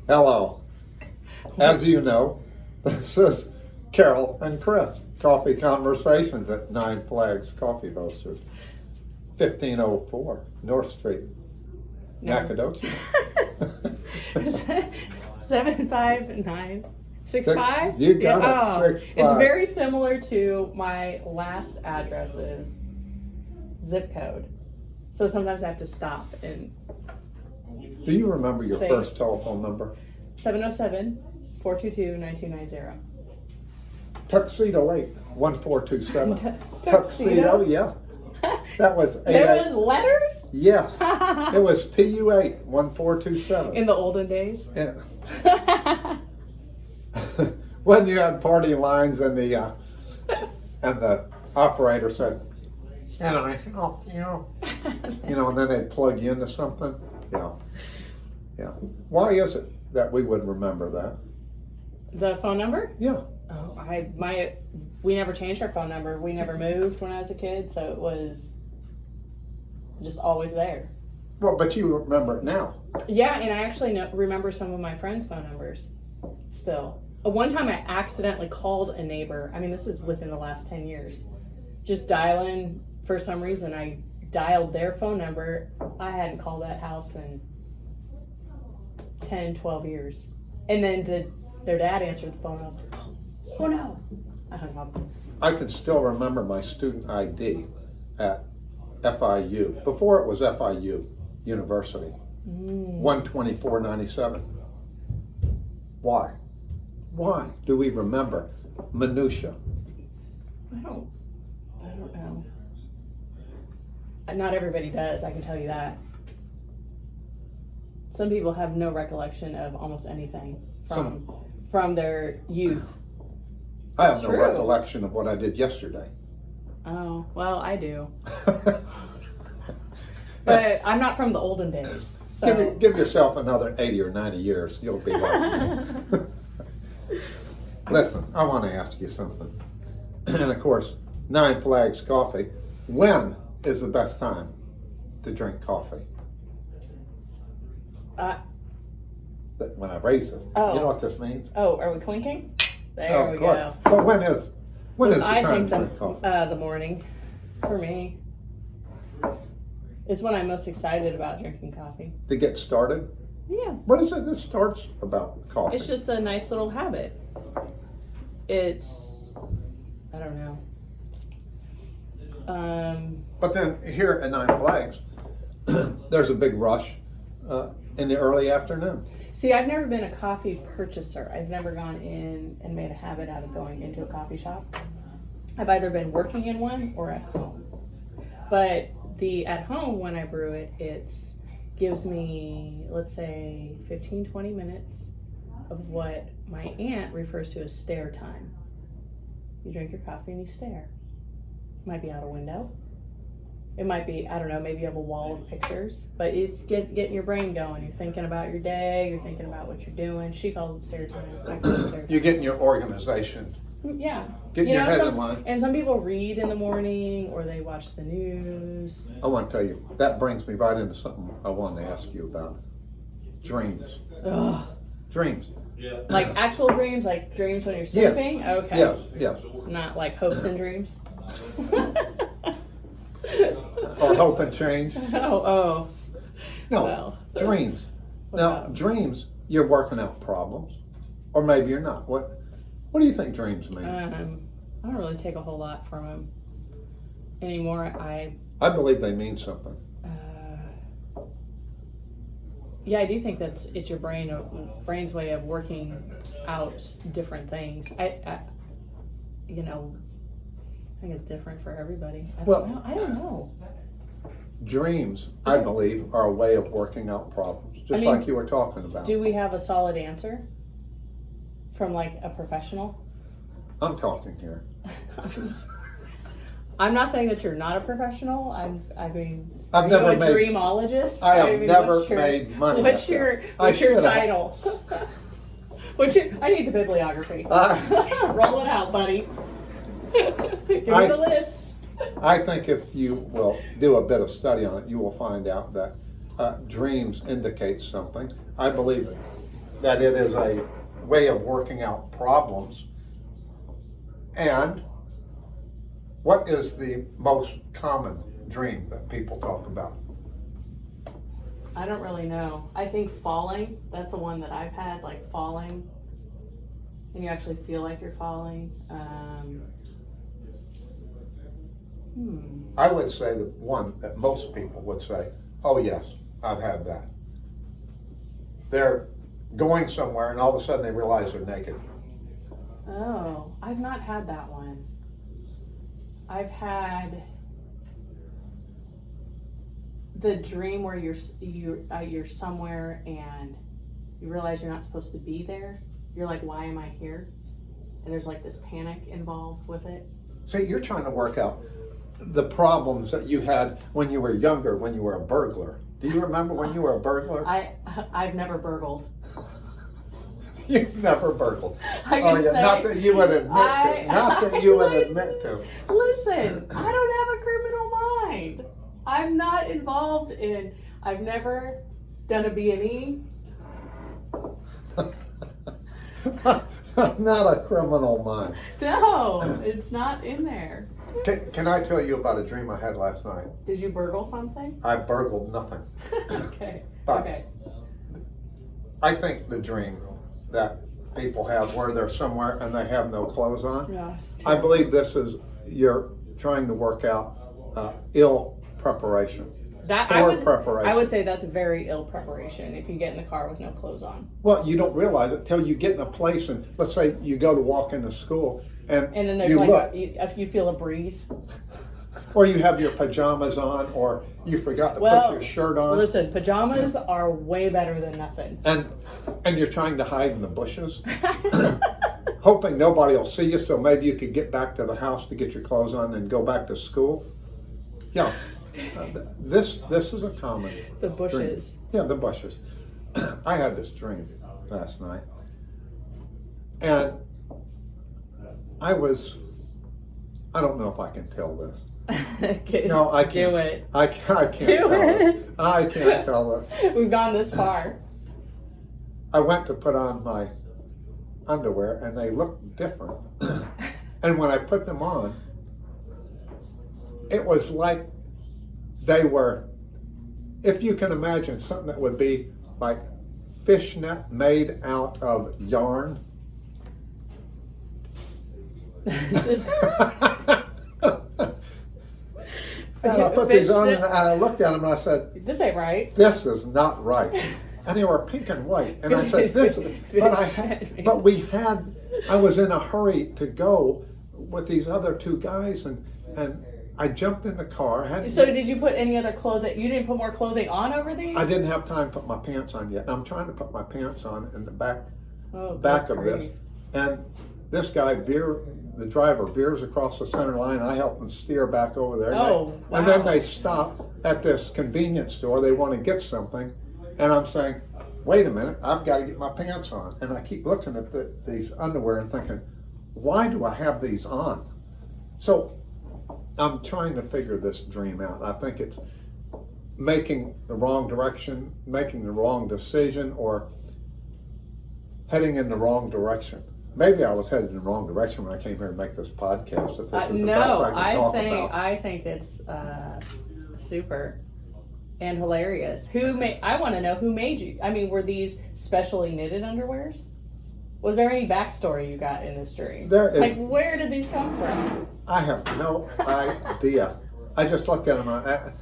Hello. As you know, this is Carol and Chris, Coffee Conversations at Nine Flags Coffee Roasters, 1504 North Street, Nacogdoches. 75965. You got it. 65. It's very similar to my last address's zip code. So sometimes I have to stop and. Do you remember your first telephone number? 707-422-9290. Tuxedo 8 1427. Tuxedo? Yeah. That was There was letters? Yes. It was TU8 1427. In the olden days? Yeah. When you had party lines and the operator said, and then they'd plug you into something. Yeah. Why is it that we would remember that? The phone number? Yeah. Oh, we never changed our phone number. We never moved when I was a kid, so it was just always there. Well, but you remember it now. Yeah, and I actually remember some of my friends' phone numbers still. One time I accidentally called a neighbor. I mean, this is within the last 10 years. Just dialing, for some reason, I dialed their phone number. I hadn't called that house in 10, 12 years. And then their dad answered the phone. I was like, oh no. I hung up. I can still remember my student ID at FIU, before it was FIU University, 12497. Why do we remember minutia? I don't know. Not everybody does, I can tell you that. Some people have no recollection of almost anything from their youth. I have no recollection of what I did yesterday. Oh, well, I do. But I'm not from the olden days. So. Give yourself another 80 or 90 years. You'll be like me. Listen, I want to ask you something. And of course, Nine Flags Coffee. When is the best time to drink coffee? When I raise this. Oh. You know what this means? Oh, are we clinking? There we go. But when is the time to drink coffee? The morning, for me, is when I'm most excited about drinking coffee. To get started? Yeah. What is it that starts about coffee? It's just a nice little habit. I don't know. But then here at Nine Flags, there's a big rush in the early afternoon. See, I've never been a coffee purchaser. I've never gone in and made a habit out of going into a coffee shop. I've either been working in one or at home. But at home, when I brew it, gives me, let's say, 15, 20 minutes of what my aunt refers to as stare time. You drink your coffee and you stare. It might be out a window. It might be, I don't know, maybe you have a wall of pictures, but it's getting your brain going. You're thinking about your day, you're thinking about what you're doing. She calls it stare time. I call it stare time. You're getting your organization. Yeah. Getting your head in line. And some people read in the morning or they watch the news. I want to tell you, that brings me right into something I wanted to ask you about. Dreams. Ugh. Dreams. Yeah. Like actual dreams, like dreams when you're sleeping? Yes. Okay. Yes. Not like hopes and dreams. Or hope and change. Oh. No, Well. dreams. What Now, about 'em? dreams, you're working out problems. Or maybe you're not. What do you think dreams mean? I don't really take a whole lot from them anymore. I believe they mean something. Yeah, I do think it's your brain's way of working out different things. I think it's different for everybody. I don't know. Dreams, I believe, are a way of working out problems, just like you were talking about. Do we have a solid answer from like a professional? I'm talking here. I'm not saying that you're not a professional. I've never you a made- dreamologist? I have mean, never made money. What's at your this. what's I your should have. title? I need the bibliography. Roll it out, buddy. Give me the list. I think if you will do a bit of study on it, you will find out that dreams indicate something. I believe that it is a way of working out problems? And what is the most common dream that people talk about? I don't really know. I think falling, that's the one that I've had, like falling. And you actually feel like you're falling. I would say the one that most people would say, oh yes, I've had that. They're going somewhere and all of a sudden they realize they're naked. Oh, I've not had that one. I've had the dream where you're somewhere and you realize you're not supposed to be there. You're like, why am I here? And there's like this panic involved with it. See, you're trying to work out the problems that you had when you were younger, when you were a burglar. Do you remember when you were a burglar? I've never burgled. You've never burgled. I can say, not that you would admit to. Not that you would admit to. Listen, I don't have a criminal mind. I'm not involved in. I've never done a B&E. Not a criminal mind. No, it's not in there. Can I tell you about a dream I had last night? Did you burgle something? I burgled nothing. Okay. But Okay. I think the dream that people have where they're somewhere and they have no clothes on, Yes. I believe this is you're trying to work out ill preparation. Poor preparation. I would say that's very ill preparation if you get in the car with no clothes on. Well, you don't realize it till you get in a place and let's say you go to walk into school and then there's you like look, if you feel a breeze. or you have your pajamas on, or you forgot to put your shirt on. Listen, pajamas are way better than nothing. And you're trying to hide in the bushes, hoping nobody will see you, so maybe you could get back to the house to get your clothes on and go back to school. Yeah, this is a common. The bushes. Dream. Yeah, the bushes. I had this dream last night, and I don't know if I can tell this. Okay, No, I can't. Do it. I can't Do tell it. it. I can't tell it. We've gone this far. I went to put on my underwear and they looked different. And when I put them on, it was like they were, if you can imagine something that would be like fishnet made out of yarn. And I put these on and I looked at them and I said, this ain't right. this is not right. And they were pink and white. And I said, I was in a hurry to go with these other two guys and I jumped in the car. So did you put any other clothing? You didn't put more clothing on over these? I didn't have time to put my pants on yet. And I'm trying to put my pants on in the back of this. And this guy, the driver, veers across the center line. I help him steer back over there. Oh, wow. And then they stop at this convenience store. They want to get something. And I'm saying, wait a minute, I've got to get my pants on. And I keep looking at these underwear and thinking, why do I have these on? So I'm trying to figure this dream out. I think it's making the wrong direction, making the wrong decision, or heading in the wrong direction. Maybe I was headed in the wrong direction when I came here to make this podcast. If this is the best I can talk about. I think it's super and hilarious. I want to know who made you. I mean, were these specially knitted underwears? Was there any backstory you got in this dream? There is. Like, where did these come from? I have no idea. I just looked at them.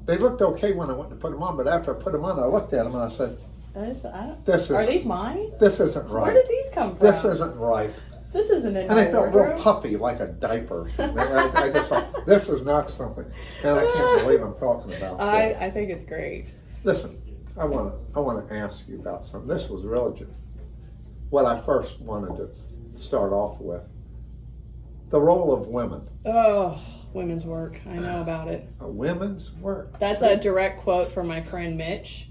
They looked okay when I went to put them on, but after I put them on, I looked at them and I said, are these mine? This isn't right. Where did these come from? This isn't right. This isn't in and my they felt wardrobe. real puffy, like a diaper or something. I just thought, this is not something. And I can't believe I'm talking about this. I think it's great. Listen, I want to ask you about something. This was really what I first wanted to start off with. The role of women. Oh, women's work. I know about it. Women's work. That's a direct quote from my friend Mitch.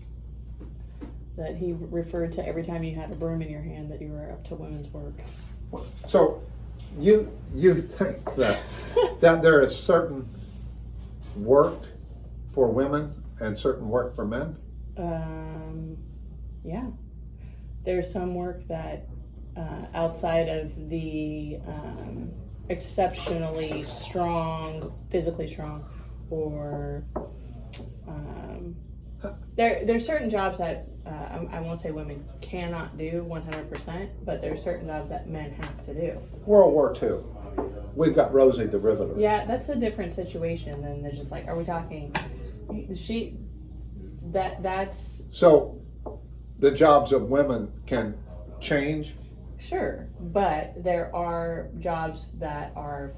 That he referred to every time you had a broom in your hand that you were up to women's work. So, you think that there is certain work for women and certain work for men? Yeah. there's some work that outside of the exceptionally strong, physically strong, or there's certain jobs that I won't say women cannot do 100%, but there's certain jobs that men have to do. World War II. We've got Rosie the Riveter. Yeah, that's a different situation than they're just like, are we talking? That's So the jobs of women can change. sure, but there are jobs that are.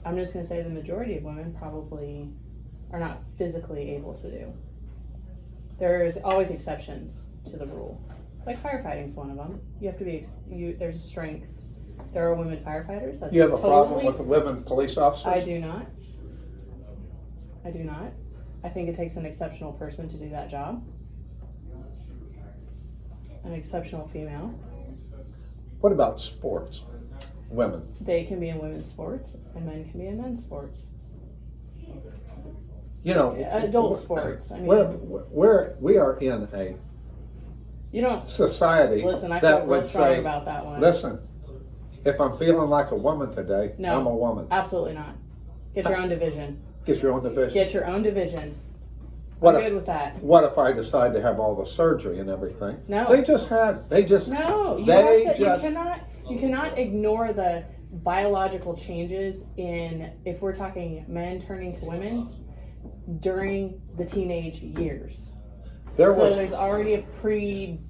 I'm just going to say the majority of women probably are not physically able to do. There's always exceptions to the rule. Like firefighting's one of them. You have to be, there's a strength. There are women firefighters. That's You have a problem totally- with the women police officers? I do not. I do not. I think it takes an exceptional person to do that job. An exceptional female. What about sports? Women. They can be in women's sports, and men can be in men's sports. You know, Adult sports. I mean, we are in a you don't society listen. I that feel real would strong say, about that one. listen, if I'm feeling like a woman today, No. I'm a woman. Absolutely not. Get your own division. Get your own division. Get your own division. What I'm if- good with that. What if I decide to have all the surgery and everything? No. They just, No, you They have to. just- You cannot ignore the biological changes in, if we're talking men turning to women during the teenage years. there So was, there's already a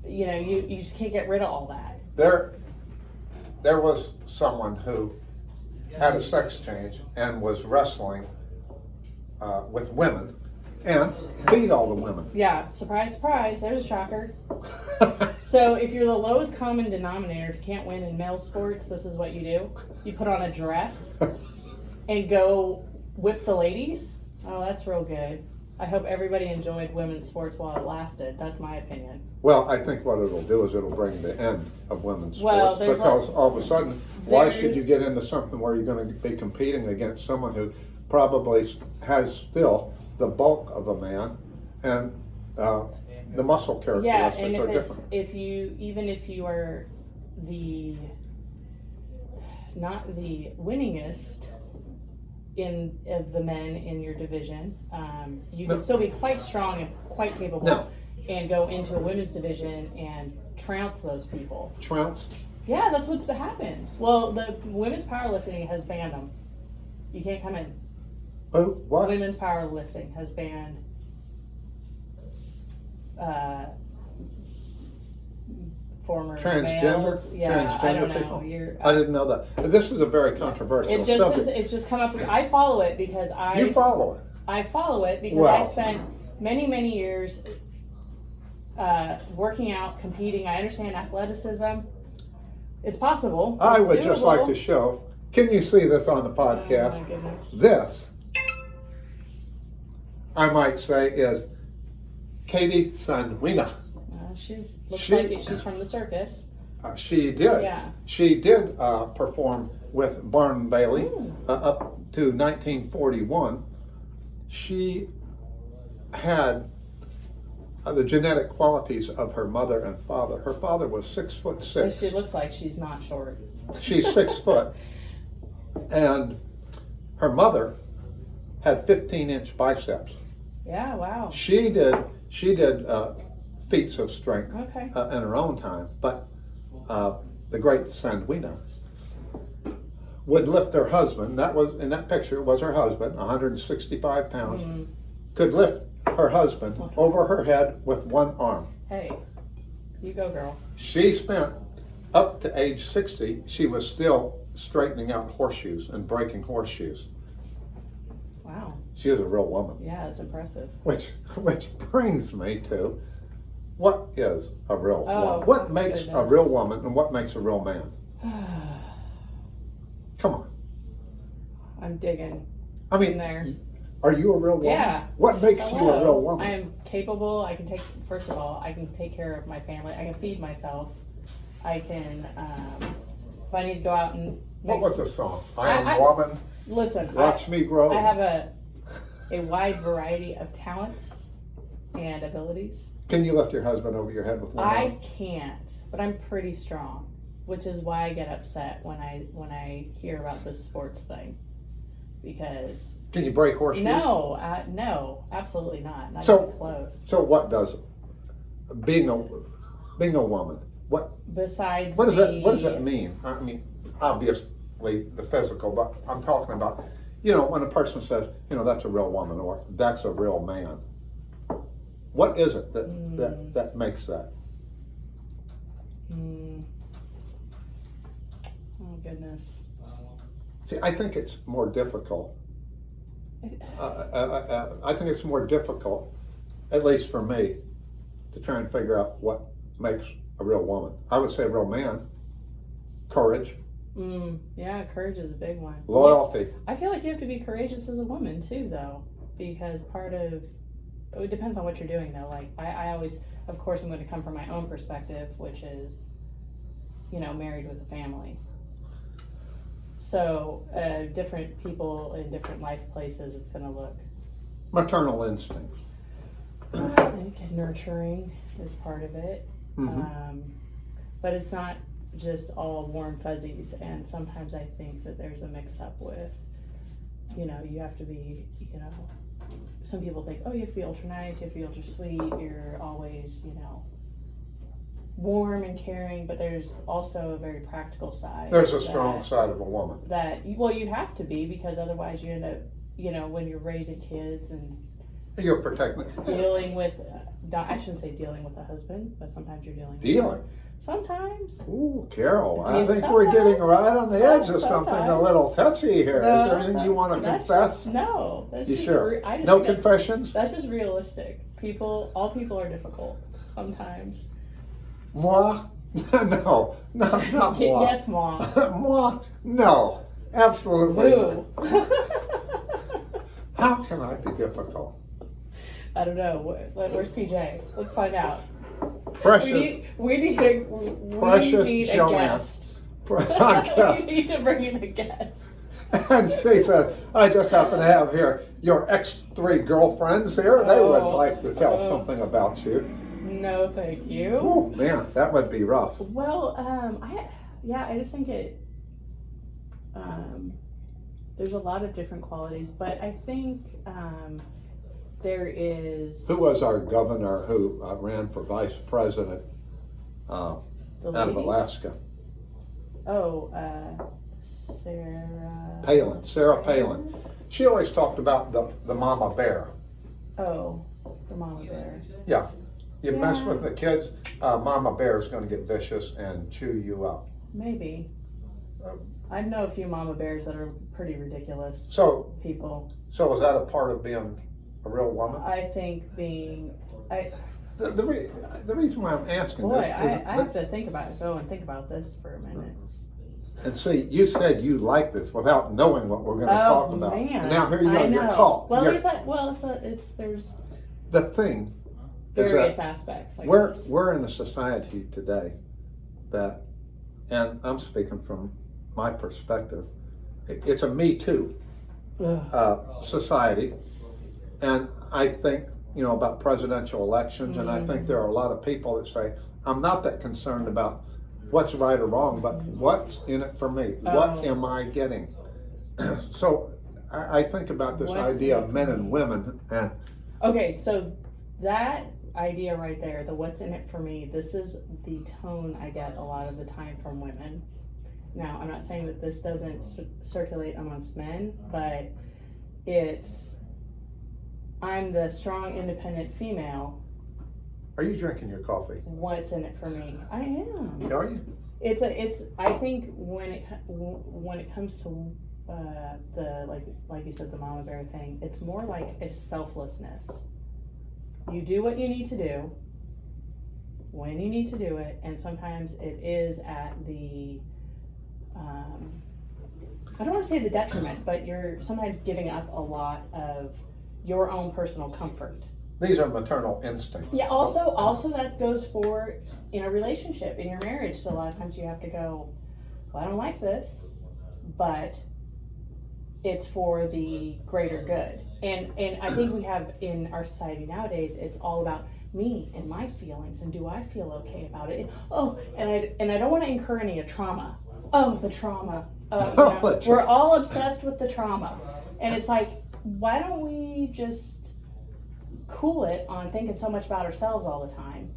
you just can't get rid of all that. there was someone who had a sex change and was wrestling with women and beat all the women. Yeah, surprise, surprise. There's a shocker. So if you're the lowest common denominator, if you can't win in male sports, this is what you do. You put on a dress and go whip the ladies. Oh, that's real good. I hope everybody enjoyed women's sports while it lasted. That's my opinion. Well, I think what it'll do is it'll bring the end of women's Well, sports, there's because all of a sudden, why should there's- you get into something where you're going to be competing against someone who probably has still the bulk of a man and the muscle Yeah, characteristics and are if different. even if you are not the winningest of the men in your division, you can No. still be quite strong and quite capable, No. and go into a women's division and trounce those people. Trounce? Yeah, that's what's happened. Well, the women's powerlifting has banned them. You can't come in. Oh, what? Women's powerlifting has banned former Transgender? males. Yeah, I don't Transgender know. people? You're, I didn't know that. This is a very controversial it just subject. it's just come up. I follow it because You follow it. I follow it because Well. I spent many years working out, competing. I understand athleticism. It's possible. I It's would just like doable. to show, can you see this on the podcast? Oh my goodness. This, I might say, is Katie Sandwina. She's looks She- like she's from the circus. She did. Yeah. She did perform with Barnum Bailey Ooh. up to 1941. She had the genetic qualities of her mother and father. Her father was 6'6". But she looks like she's not short. She's 6 foot, and her mother had 15-inch biceps. Yeah. Wow. She did feats of strength Okay. in her own time, but the great Sandwina would lift her husband. That was in that picture was her husband, 165 pounds, Mm. could lift her husband over her head with one arm. Hey, you go, girl. She spent up to age 60. She was still straightening out horseshoes and breaking horseshoes. Wow. She was a real woman. Yeah, it's impressive. Which brings me to, what is a real Oh, woman? What makes a goodness. real woman and what makes a real man? Come on. I'm digging I in mean, there. are you a real woman? Yeah. What makes you a real Hello. woman? I am capable. I can take. First of all, I can take care of my family. I can feed myself. I can. If I need to go out and What make was the song? I am I- woman, listen. watch me grow. I have a wide variety of talents and abilities. Can you lift your husband over your head with one arm? I can't, but I'm pretty strong, which is why I get upset when I hear about this sports thing, because Can you break horseshoes? no, absolutely not. Not So- even close. So what does being a woman? What Besides, what does that mean? I mean, obviously the physical, but I'm talking about, when a person says, that's a real woman or that's a real man. What is it that makes that? Oh goodness. See, I think it's more difficult. I think it's more difficult, at least for me, to try and figure out what makes a real woman. I would say a real man. Courage, Yeah, courage is a big one. loyalty. I feel like you have to be courageous as a woman too, though, because it depends on what you're doing, though. Like I always, of course, I'm going to come from my own perspective, which is, married with a family. So different people in different life places, it's going to look. Maternal instincts. I think nurturing is part of it, but it's not just all warm fuzzies. And sometimes I think that there's a mix-up with, you have to be, some people think, oh, you have to be ultra nice, you have to be ultra sweet, you're always, warm and caring, but there's also a very practical side. There's a strong side of a woman. You have to be, because otherwise you end up, when you're raising kids and You're protecting. dealing with, I shouldn't say dealing with a husband, but sometimes you're dealing with. Dealing. Sometimes. Ooh, Carol, I Dealing think we're getting sometimes. right on the edge of something a Sometimes. little touchy here. No, Is there anything you want to that's confess? No. That's You just sure? I just No think that's- confessions? That's just realistic. All people are difficult sometimes. Moi? No, not moi. Yes, Mom. Moi? No, absolutely Boo. not. How can I be difficult? I don't know. Where's PJ? Let's find out. Precious. We need Precious a Joanne. guest. We need to bring in a guest. And she said, I just happen to have here your ex-3 girlfriends here. They would like to tell something about you. No, thank you. Oh, man, that would be rough. Well, I just think there's a lot of different qualities, but I think there is. Who was our governor who ran for vice president out of Alaska? Oh, Sarah Palin. She always talked about the mama bear. Oh, the mama bear. Yeah. You mess Yeah. with the kids, mama bear is going to get vicious and chew you up. Maybe. Um, I know a few mama bears that are pretty ridiculous So people. was that a part of being a real woman? I think The reason why I'm asking boy, this is, I have to go and think about this for a minute. and see, you said you like this without knowing what we're going to talk about. Man. And now here you I are, you're know. caught. Well, You're- there's the thing is various that aspects. I we're guess. in a society today that, and I'm speaking from my perspective, it's a Me Too society, and I think about presidential elections, and I think there are a lot of people that say I'm not that concerned about what's right or wrong, but what's in it for me? What am I getting? So I think about this What's idea in it of for men me? and women, and Okay, so that idea right there, the what's in it for me, this is the tone I get a lot of the time from women. Now, I'm not saying that this doesn't circulate amongst men, but I'm the strong, independent female. are you drinking your coffee? What's in it for me? I am. Are you? I think when it comes to the like you said, the mama bear thing, it's more like a selflessness. You do what you need to do when you need to do it, and sometimes it is at the I don't want to say the detriment, but you're sometimes giving up a lot of your own personal comfort. These are maternal instincts. Yeah, also that goes for in a relationship, in your marriage. So a lot of times you have to go, well, I don't like this, but it's for the greater good. And I think we have in our society nowadays, it's all about me and my feelings and do I feel okay about it? Oh, and I don't want to incur any trauma. Oh, the trauma. We're all obsessed with the trauma. And it's like, why don't we just cool it on thinking so much about ourselves all the time?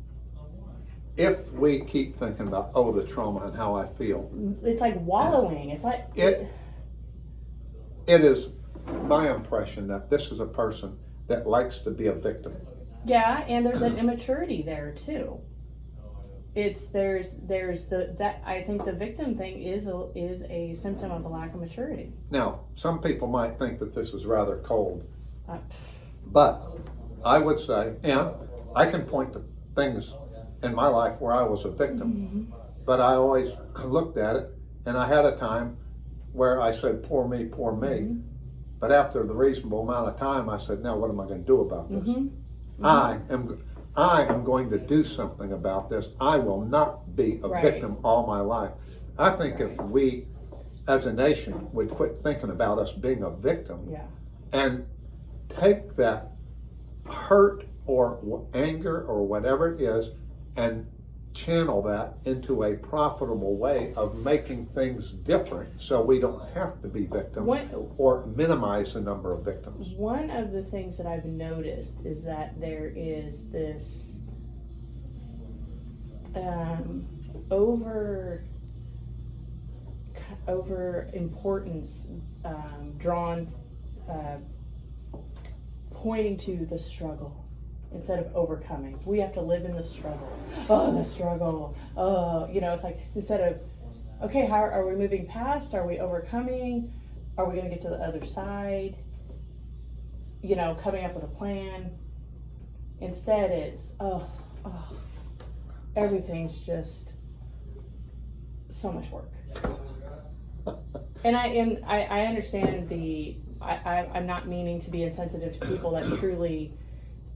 If we keep thinking about, oh, the trauma and how I feel. It's like wallowing. It's like it is my impression that this is a person that likes to be a victim. Yeah, and there's an immaturity there too. There's that I think the victim thing is a symptom of a lack of maturity. Now, some people might think that this is rather cold, but I would say, and I can point to things in my life where I was a victim, but I always looked at it, and I had a time where I said, poor me, but after the reasonable amount of time, I said, now what am I going to do about this? I am going to do something about this. I will not be a victim all my life. I think if we, as a nation, would quit thinking about us being a victim and take that hurt or anger or whatever it is and channel that into a profitable way of making things different so we don't have to be victims or minimize the number of victims. One of the things that I've noticed is that there is this over importance drawn pointing to the struggle instead of overcoming. We have to live in the struggle. Oh, the struggle. Oh, it's like instead of, okay, how are we moving past? Are we overcoming? Are we going to get to the other side? Coming up with a plan. Instead, it's, everything's just so much work. And I understand I'm not meaning to be insensitive to people that truly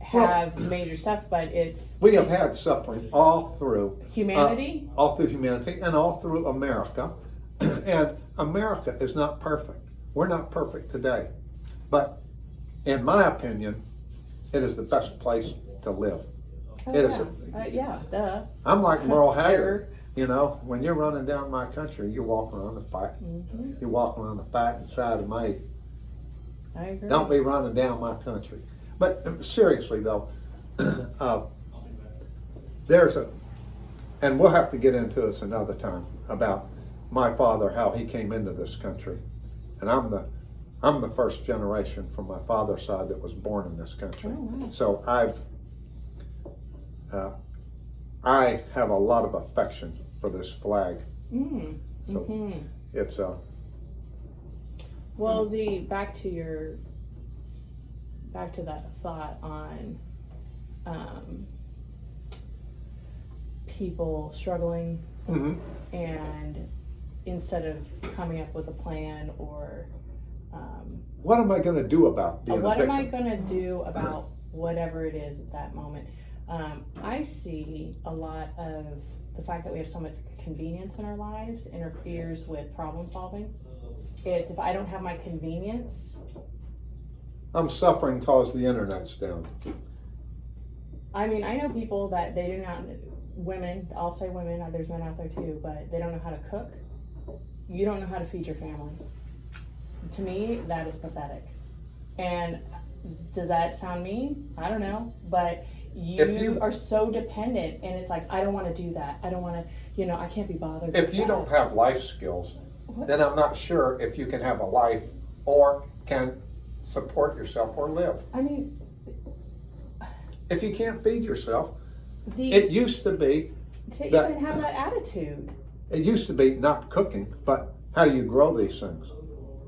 have major stuff, but we have had suffering all through humanity, and all through America, and America is not perfect. We're not perfect today, but in my opinion, it is the best place to live. Duh. I'm like Merle Haggard. When you're running down my country, you're walking on the fight. You're walking on the fighting side of me. I agree. Don't be running down my country. But seriously though, and we'll have to get into this another time about my father, how he came into this country, and I'm the first generation from my father's side that was born in this country. Oh, wow. So I have a lot of affection for this flag. So it's well, back to that thought on people struggling, and instead of coming up with a plan or what am I going to do about being a victim? What am I going to do about whatever it is at that moment? I see a lot of the fact that we have so much convenience in our lives interferes with problem solving. It's if I don't have my convenience, I'm suffering because the internet's down. I mean, I know people that they do not, women, I'll say women, there's men out there too, but they don't know how to cook. You don't know how to feed your family. To me, that is pathetic. And does that sound mean? I don't know, but you are so dependent, and it's like, I don't want to do that. I don't want to, I can't be bothered. If you don't have life skills, then I'm not sure if you can have a life or can support yourself or live. I mean, if you can't feed yourself, it used to be to even have that attitude. It used to be not cooking, but how do you grow these things?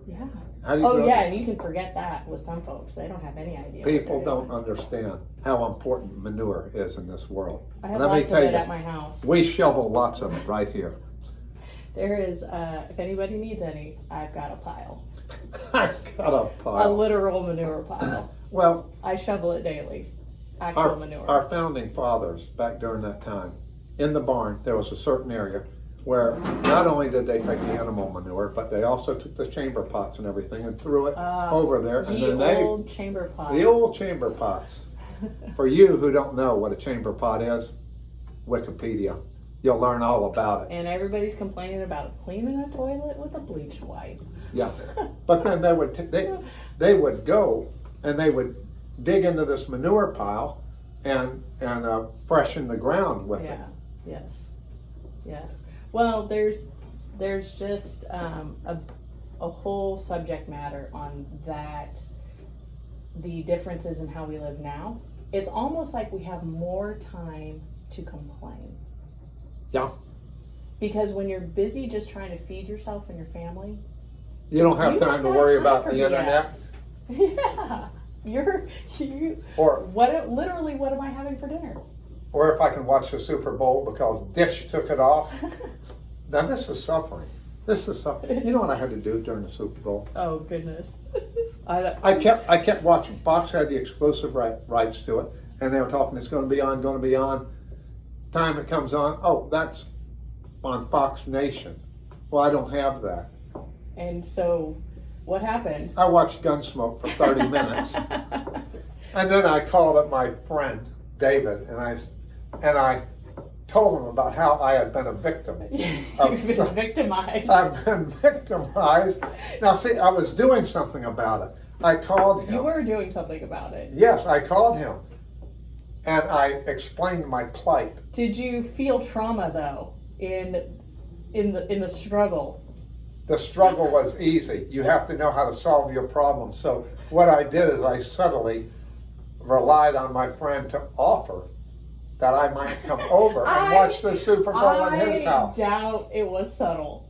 Yeah. How do you grow and you can forget that with some folks. They don't have any idea. People don't understand how important manure is in this world. I have lots of it at my house. We shovel lots of it right here. There is, if anybody needs any, I've got a pile. I've got a pile. A literal manure pile. Well, I shovel it daily. Actual manure. Our founding fathers, back during that time, in the barn, there was a certain area where not only did they take the animal manure, but they also took the chamber pots and everything and threw it over there. And then the old chamber pot. The old chamber pots. For you who don't know what a chamber pot is, Wikipedia. You'll learn all about it. And everybody's complaining about cleaning a toilet with a bleach wipe. Yeah, but then they would go and they would dig into this manure pile and freshen the ground with it. Yeah. Yes. Well, there's just a whole subject matter on that. The differences in how we live now. It's almost like we have more time to complain. Yeah. Because when you're busy just trying to feed yourself and your family, you don't have time to worry about the internet. Yeah. Literally what am I having for dinner? Or if I can watch the Super Bowl because Dish took it off. Now this is suffering. This is suffering. You know what I had to do during the Super Bowl? Oh goodness. I kept watching. Fox had the exclusive rights to it, and they were talking. It's going to be on. Time it comes on. Oh, that's on Fox Nation. Well, I don't have that. And so, what happened? I watched Gunsmoke for 30 minutes, and then I called up my friend David, and I told him about how I had been a victim. You've been victimized. I've been victimized. Now, see, I was doing something about it. I called him. You were doing something about it. Yes, I called him, and I explained my plight. Did you feel trauma though in the struggle? The struggle was easy. You have to know how to solve your problem. So what I did is I subtly relied on my friend to offer that I might come over and watch the Super Bowl at his house. I doubt it was subtle.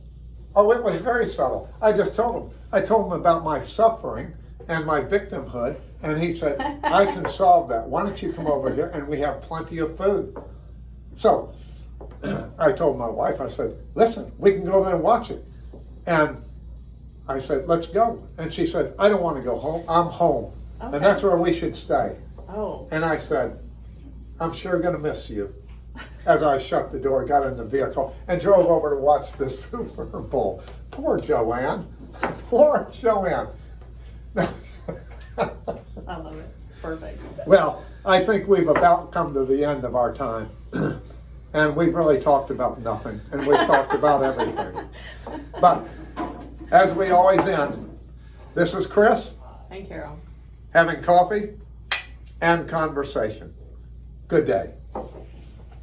Oh, it was very subtle. I just told him. I told him about my suffering and my victimhood, and he said, I can solve that. Why don't you come over here and we have plenty of food? So I told my wife, I said, listen, we can go there and watch it. And I said, let's go. And she said, I don't want to go home. I'm home. Okay. And that's where we should stay. Oh. And I said, I'm sure going to miss you. As I shut the door, got in the vehicle, and drove over to watch the Super Bowl. Poor Joanne. Poor Joanne. I love it. Perfect. Well, I think we've about come to the end of our time. And we've really talked about nothing. And we've talked about everything. But as we always end, this is Chris. And Carol. Having coffee and conversation. Good day.